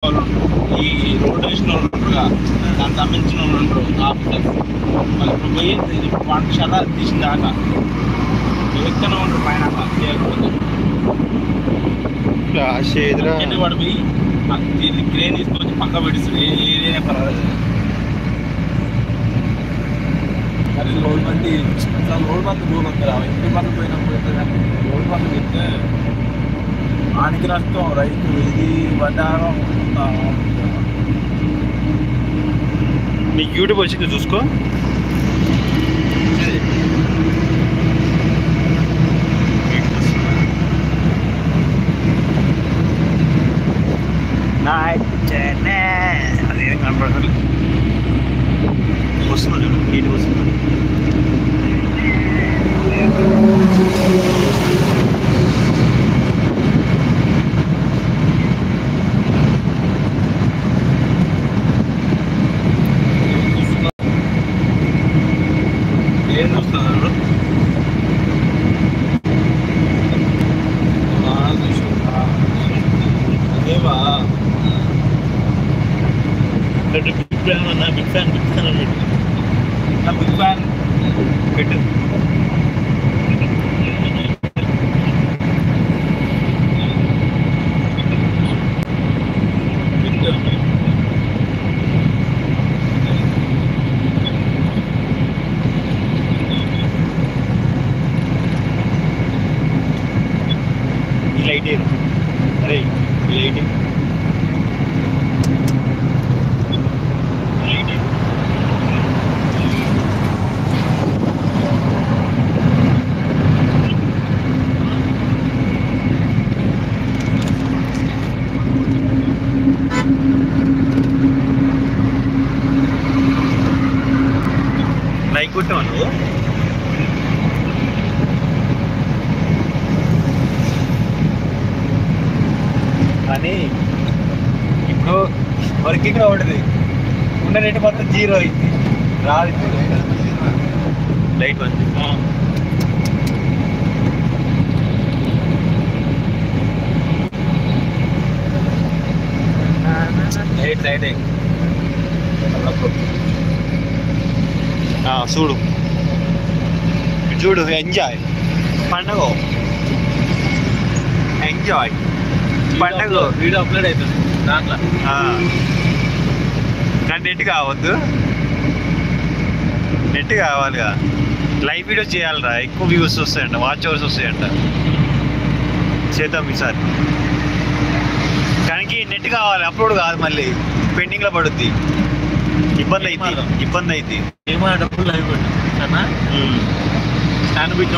ఈ రోడ్ వేసిన వాళ్ళు ఉంటారుగా, దాన్ని సంబంధించిన వాళ్ళు ఉంటారు ఆఫీసర్స్. వాళ్ళు ఇప్పుడు పోయి పాఠశాల తీసిన దాకా ఎక్కడనే ఉంటారు పైన చేయకపోతే వాడు పోయి క్రేన్ తీసుకొచ్చి పక్క పెడుతుంది. ఏదైనా పర్వాలేదు. అది రోడ్ మంది రోడ్ మంది పోగొంటారు. ఇంటి పనులు పోయినప్పుడు కానీ రోడ్ పనులు పెడితే ఆనికి నష్టం రైతు. ఇది బండారం. నీకు యూట్యూబ్ వచ్చింది చూసుకో. అదేం కనపడదు. వస్తుంది నీటి వస్తుంది. ఏం చూస్తున్నారు? అదేవా బిగ్ ఫ్యాన్ అన్నా. బిగ్ ఫ్యాన్ బిగ్ ఫ్యాన్ అని బిగ్ ఫ్యాన్ పెట్టు. లైట్ అరే లైట్ లైక్ కొట్టావు నువ్వు. కానీ ఇప్పుడు వర్కింగ్ ఉంటుంది. ఉన్న రేటు మాత్రం 0 అయింది. రాదు లైట్ ఉంది. లైట్ లైట్ చూడు చూడు. ఎంజాయ్ పండగ. ఎంజాయ్ పండగ. వీడియో అప్లోడ్ అవుతుంది దాంట్లో. కానీ నెట్ కావద్దు. నెట్ కావాలిగా. లైవ్ వీడియో చేయాలిరా. ఎక్కువ వ్యూస్ వస్తాయంట, వాచ్ అవర్స్ వస్తాయంట. చేద్దాం ఈసారి. కానీ నెట్ కావాలి. అప్లోడ్ కాదు, మళ్ళీ పెండింగ్లో పడుద్ది. ఇబ్బంది అయింది. ఏమన్నా డబ్బులు లైవ్ పెట్టు. స్టాండ్ పెట్టి